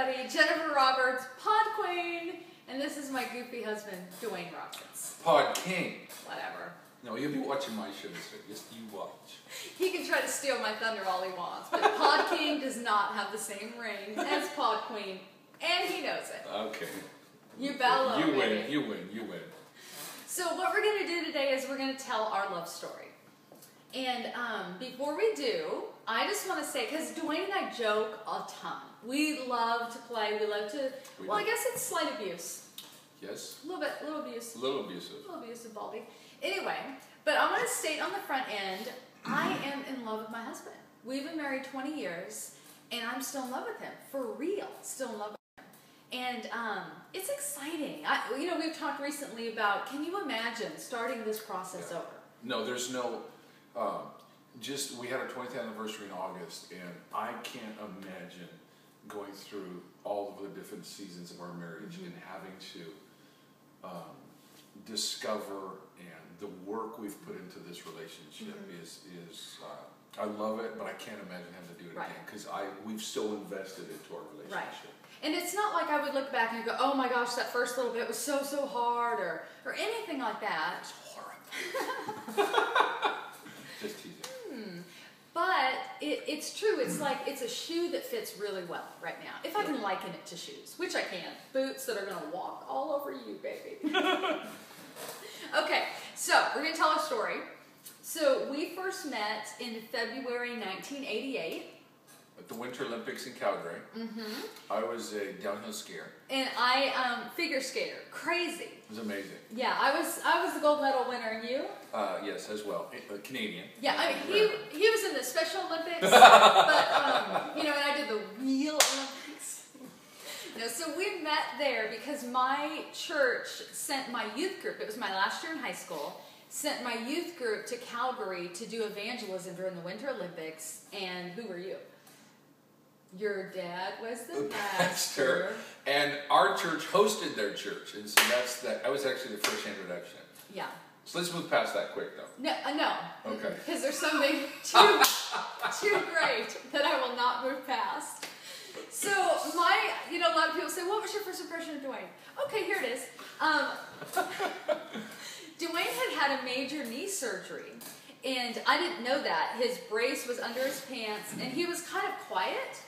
everybody. Jennifer Roberts, Pod Queen, and this is my goofy husband, Dwayne Roberts. Pod King. Whatever. No, you'll be watching my show, so just you watch. He can try to steal my thunder all he wants, but Pod King does not have the same ring as Pod Queen, and he knows it. Okay. You bow low, You baby. win, you win, you win. So what we're going to do today is we're going to tell our love story. And before we do, I just want to say, because Dwayne and I joke a ton. We love to play. We love to, I guess it's slight abuse. Yes? A little abuse. A little abusive. A little abusive, Baldy. Anyway, but I want to state on the front end, I am in love with my husband. We've been married 20 years, and I'm still in love with him. For real, still in love with him. And it's exciting. We've talked recently about, can you imagine starting this process over? No, there's no... we had our 20th anniversary in August, and I can't imagine going through all of the different seasons of our marriage and having to discover, and the work we've put into this relationship is I love it, but I can't imagine having to do it again, because we've still invested into our relationship. Right. And it's not like I would look back and go, oh my gosh, that first little bit was so hard, or anything like that. It's horrible. Just teasing. But it's true. It's like it's a shoe that fits really well right now. If I can liken it to shoes, which I can. Boots that are going to walk all over you, baby. Okay, so we're going to tell a story. So we first met in February 1988. At the Winter Olympics in Calgary. I was a downhill skier. And I figure skater. Crazy. It was amazing. Yeah, I was the gold medal winner, and you? Yes, as well. Canadian. Yeah, I mean, he was in the Special Olympics, but, and I did the real Olympics. So we met there because my church sent my youth group, it was my last year in high school, sent my youth group to Calgary to do evangelism during the Winter Olympics, and who were you? Your dad was the pastor. And our church hosted their church. And so that was actually the first introduction. Yeah. So let's move past that quick, though. No. Okay. Because there's something too great that I will not move past. So a lot of people say, what was your first impression of Dwayne? Okay, here it is. Dwayne had a major knee surgery. And I didn't know that. His brace was under his pants, and he was kind of quiet.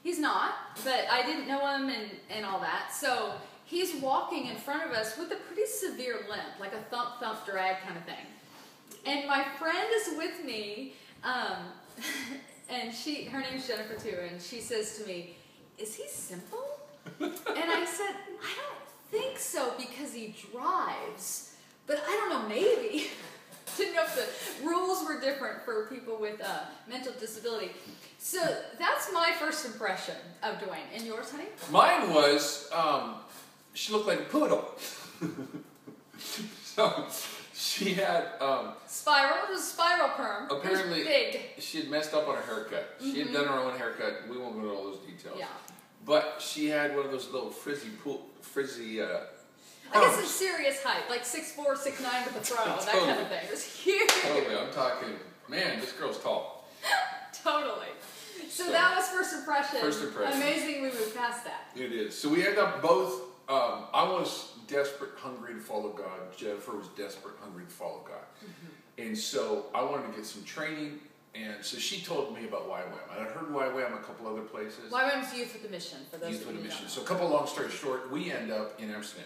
He's not, but I didn't know him and all that. So he's walking in front of us with a pretty severe limp, like a thump, thump, drag kind of thing. And my friend is with me, and her name's Jennifer too, and she says to me, is he simple? And I said, I don't think so, because he drives, but I don't know, maybe. Didn't know if the rules were different for people with mental disability. So that's my first impression of Dwayne. And yours, honey? Mine was, she looked like a poodle. So she had... spiral? It was a spiral perm. Apparently, it was big. She had messed up on her haircut. She had done her own haircut. We won't go into all those details. Yeah. But she had one of those little frizzy I guess it's serious height, like 6'4", 6'9" with a throw, that kind of thing. It was huge. Totally, I'm talking, man, this girl's tall. Totally. So that was first impression. First impression. Amazing we moved past that. It is. So we ended up both, I was desperate, hungry to follow God. Jennifer was desperate, hungry to follow God. And so I wanted to get some training, and so she told me about YWAM. And I heard YWAM a couple other places. YWAM's Youth with a Mission, for those Youth with a Mission. Know. So a couple long stories short, we end up in Amsterdam.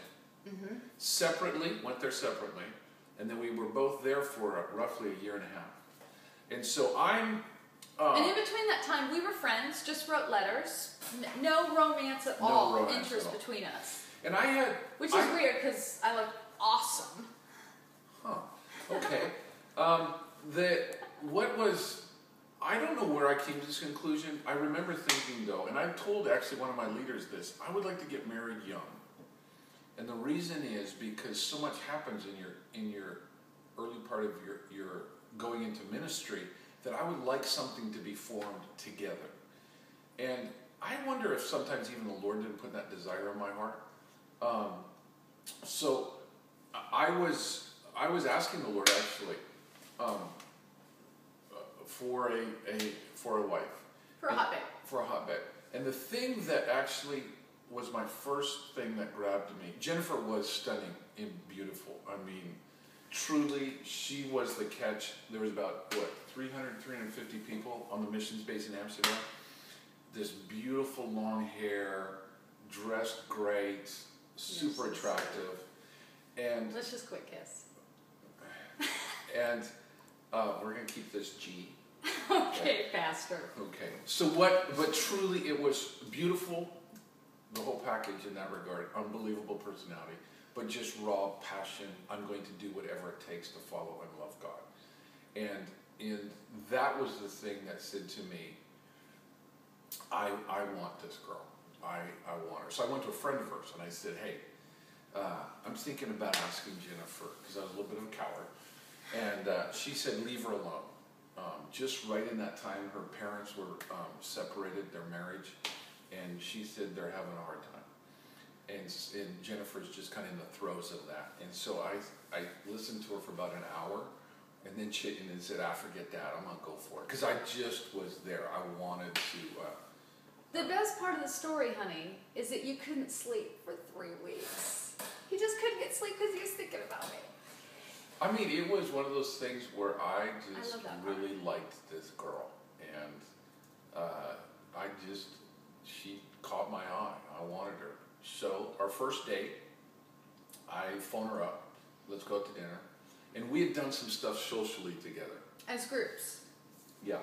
Separately, went there separately, and then we were both there for roughly a year and a half. And so I'm... and in between that time, we were friends, just wrote letters, no romance at all, interest between us. And I had... Which is weird, because I look awesome. Huh, okay. I don't know where I came to this conclusion. I remember thinking, though, and I told actually one of my leaders this, I would like to get married young. And the reason is because so much happens in your early part of your going into ministry that I would like something to be formed together. And I wonder if sometimes even the Lord didn't put that desire in my heart. So I was asking the Lord actually for a wife. For a hotbed. For a hotbed. And the thing that actually was my first thing that grabbed me. Jennifer was stunning and beautiful. I mean, truly, she was the catch. There was about, 350 people on the missions base in Amsterdam. This beautiful long hair, dressed great, super attractive. And let's just quick kiss. And we're going to keep this G. Okay, faster. Okay. So but truly it was beautiful, the whole package in that regard, unbelievable personality, but just raw passion. I'm going to do whatever it takes to follow and love God. And that was the thing that said to me, I want this girl. I want her. So I went to a friend of hers and I said, hey, I'm thinking about asking Jennifer, because I was a little bit of a coward. And she said, leave her alone. Just right in that time, her parents were separated, their marriage, and she said they're having a hard time. And Jennifer's just kind of in the throes of that. And so I listened to her for about an hour, and then said, forget that, I'm going to go for it. Because I just was there. I wanted to... the best part of the story, honey, is that you couldn't sleep for 3 weeks. You just couldn't get sleep because he was thinking about me. I mean, it was one of those things where I just really part. liked this girl. And she caught my eye. I wanted her. So our first date, I phone her up. Let's go out to dinner. And we had done some stuff socially together. As groups. Yeah,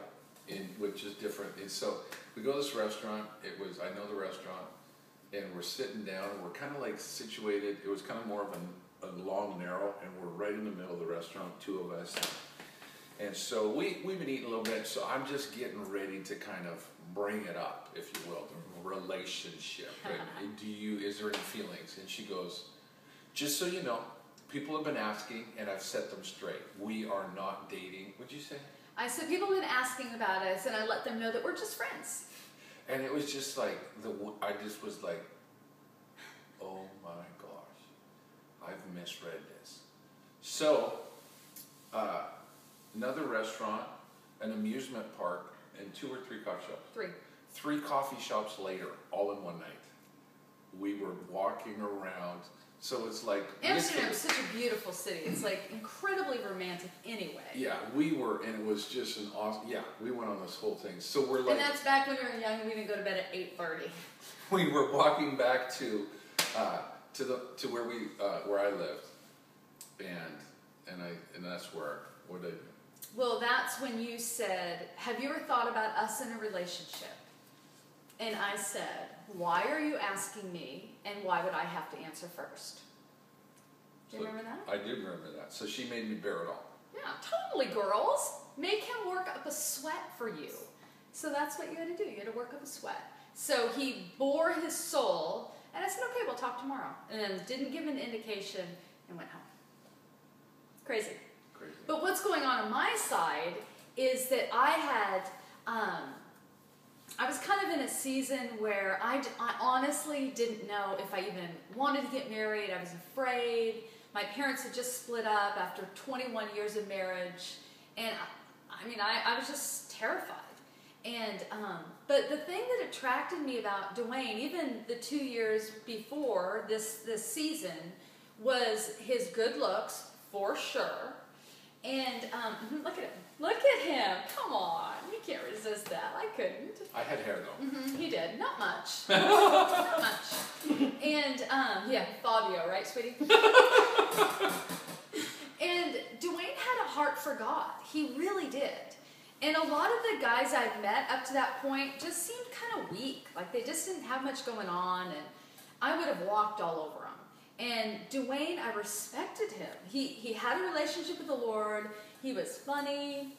which is different. And so we go to this restaurant. I know the restaurant. And we're sitting down. And we're kind of like situated. It was kind of more of a long, narrow. And we're right in the middle of the restaurant, 2 of us. And so we've been eating a little bit. So I'm just getting ready to kind of bring it up, if you will, the relationship. Is there any feelings? And she goes, just so you know, people have been asking, and I've set them straight. We are not dating. What'd you say? I said people have been asking about us, and I let them know that we're just friends. And it was just like, I just was like, oh my gosh, I've misread this. So, another restaurant, an amusement park, and 2 or 3 coffee shops. 3 coffee shops later, all in one night. We were walking around. So it's like... Amsterdam is such a beautiful city. It's like incredibly romantic anyway. Yeah, we were, and it was just an awesome... Yeah, we went on this whole thing. So we're like... And that's back when we were young and we didn't go to bed at 8:30. We were walking back to where I lived. And that's where... What did I do? Well, that's when you said, have you ever thought about us in a relationship? And I said, why are you asking me, and why would I have to answer first? Do you remember that? I do remember that. So she made me bear it all. Yeah, totally, girls. Make him work up a sweat for you. So that's what you had to do. You had to work up a sweat. So he bore his soul, and I said, okay, we'll talk tomorrow. And then didn't give an indication and went home. Crazy. But what's going on my side is that I was kind of in a season where I honestly didn't know if I even wanted to get married. I was afraid. My parents had just split up after 21 years of marriage. And I was just terrified. And, but the thing that attracted me about Dwayne, even the 2 years before this season, was his good looks, for sure. And look at him. Look at him. Come on. You can't resist that. I couldn't. I had hair, though. He did. Not much. Not much. And, yeah, Fabio, right, sweetie? And Dwayne had a heart for God. He really did. And a lot of the guys I've met up to that point just seemed kind of weak. Like they just didn't have much going on. And I would have walked all over them. And Dwayne, I respected him. He had a relationship with the Lord. He was funny.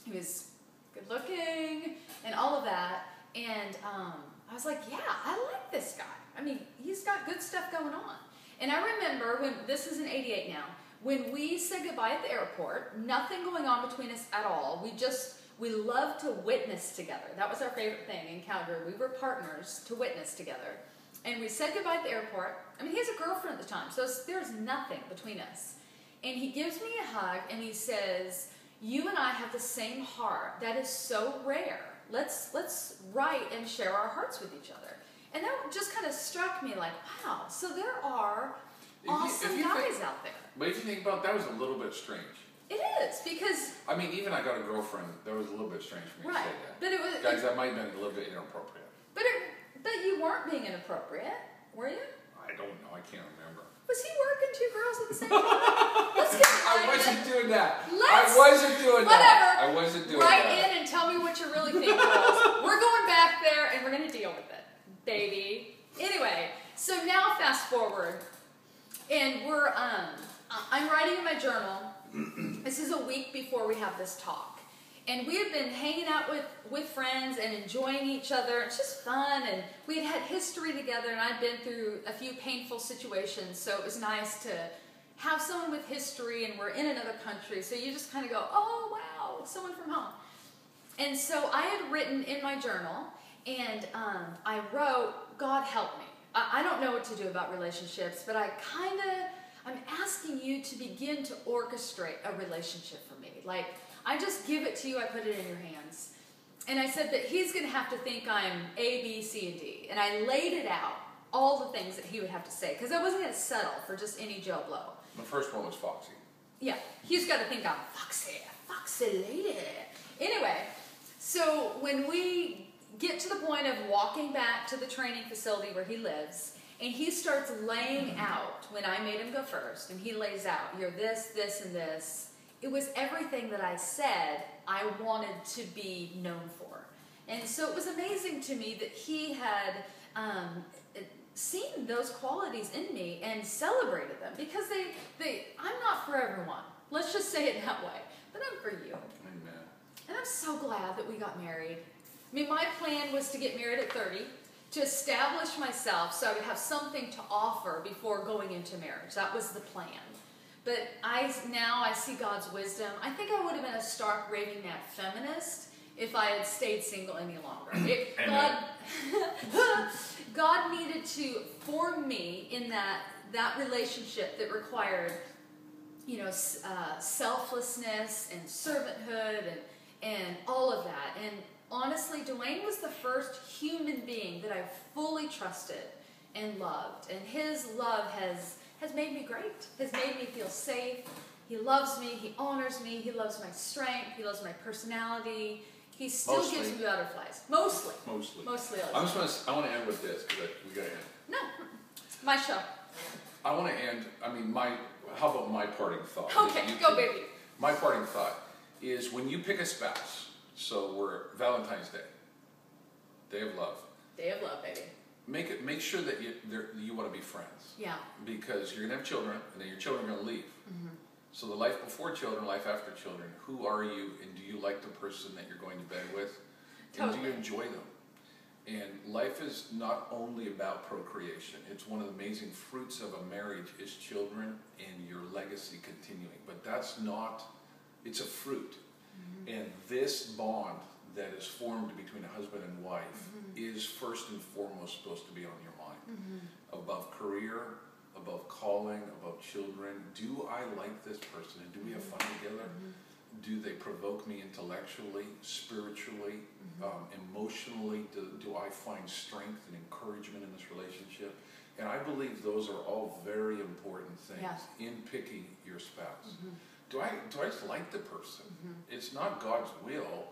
He was good looking and all of that. And I was like, yeah, I like this guy. I mean, he's got good stuff going on. And I remember when, this is in '88 now, when we said goodbye at the airport, nothing going on between us at all. We loved to witness together. That was our favorite thing in Calgary. We were partners to witness together. And we said goodbye at the airport. I mean, he has a girlfriend at the time, so there's nothing between us. And he gives me a hug, and he says, you and I have the same heart. That is so rare. Let's write and share our hearts with each other. And that just kind of struck me like, wow, so there are If awesome you guys think, out there. But if you think about it, that was a little bit strange. It is, because... I mean, even I got a girlfriend, that was a little bit strange for me to say that. But it was... Guys, that might have been a little bit inappropriate. But you weren't being inappropriate, were you? I don't know, I can't remember. Was he working 2 girls at the same time? Let's get I wasn't doing that. Let's, I wasn't doing whatever. that. I wasn't doing that. Write in and tell me what you really think, girls. We're going back there and we're going to deal with it, baby. Anyway, so now fast forward, and I'm writing in my journal. This is a week before we have this talk. And we had been hanging out with friends and enjoying each other. It's just fun, and we had history together, and I'd been through a few painful situations, so it was nice to have someone with history, and we're in another country, so you just kind of go, oh, wow, someone from home. And so I had written in my journal, and I wrote, God help me. I don't know what to do about relationships, but I'm asking you to begin to orchestrate a relationship for me. Like, I just give it to you, I put it in your hands. And I said that he's going to have to think I'm A, B, C, and D. And I laid it out, all the things that he would have to say, because I wasn't going to settle for just any Joe Blow. The first one was Foxy. Yeah, he's got to think I'm foxy lady. Anyway, so when we get to the point of walking back to the training facility where he lives, and he starts laying out, when I made him go first, and he lays out, you're this, this, and this. It was everything that I said I wanted to be known for. And so it was amazing to me that he had seen those qualities in me and celebrated them, because I'm not for everyone. Let's just say it that way. But I'm for you. Amen. And I'm so glad that we got married. I mean, my plan was to get married at 30, to establish myself so I would have something to offer before going into marriage. That was the plan. But now I see God's wisdom. I think I would have been a stark, raving mad feminist if I had stayed single any longer. God needed to form me in that relationship that required, selflessness and servanthood and all of that. And honestly, Dwayne was the first human being that I fully trusted and loved. And his love has made me great, has made me feel safe. He loves me, he honors me, he loves my strength, he loves my personality. He still gives me butterflies. Mostly. I want to end with this, because we got to end. No, my show. I want to end, how about my parting thought? Okay, go baby. My parting thought is, when you pick a spouse, so we're Valentine's Day, Day of Love. Day of Love, baby. Make sure that you want to be friends. Yeah. Because you're going to have children, and then your children are going to leave. Mm-hmm. So the life before children, life after children, who are you, and do you like the person that you're going to bed with? Totally. And do you enjoy them? And life is not only about procreation. It's one of the amazing fruits of a marriage is children and your legacy continuing. But that's not, it's a fruit. Mm-hmm. And this bond that is formed between a husband and wife is first and foremost supposed to be on your mind. Mm-hmm. Above career, above calling, above children. Do I like this person? And do we have fun together? Mm-hmm. Do they provoke me intellectually, spiritually, emotionally? Do I find strength and encouragement in this relationship? And I believe those are all very important things in picking your spouse. Mm-hmm. Do I just like the person? Mm-hmm. It's not God's will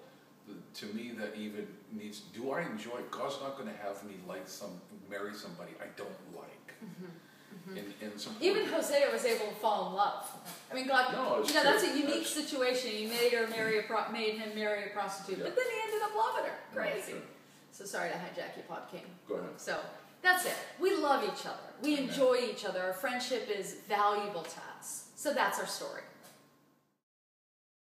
to me that even needs. Do I enjoy? God's not going to have me marry somebody I don't like. Mm-hmm. Mm-hmm. Even Hosea was able to fall in love. I mean, God. No, that's a unique situation. He made him marry a prostitute, but then he ended up loving her. Crazy. So sorry to hijack you, Pod King. Go ahead. So that's it. We love each other. We enjoy each other. Our friendship is valuable to us. So that's our story.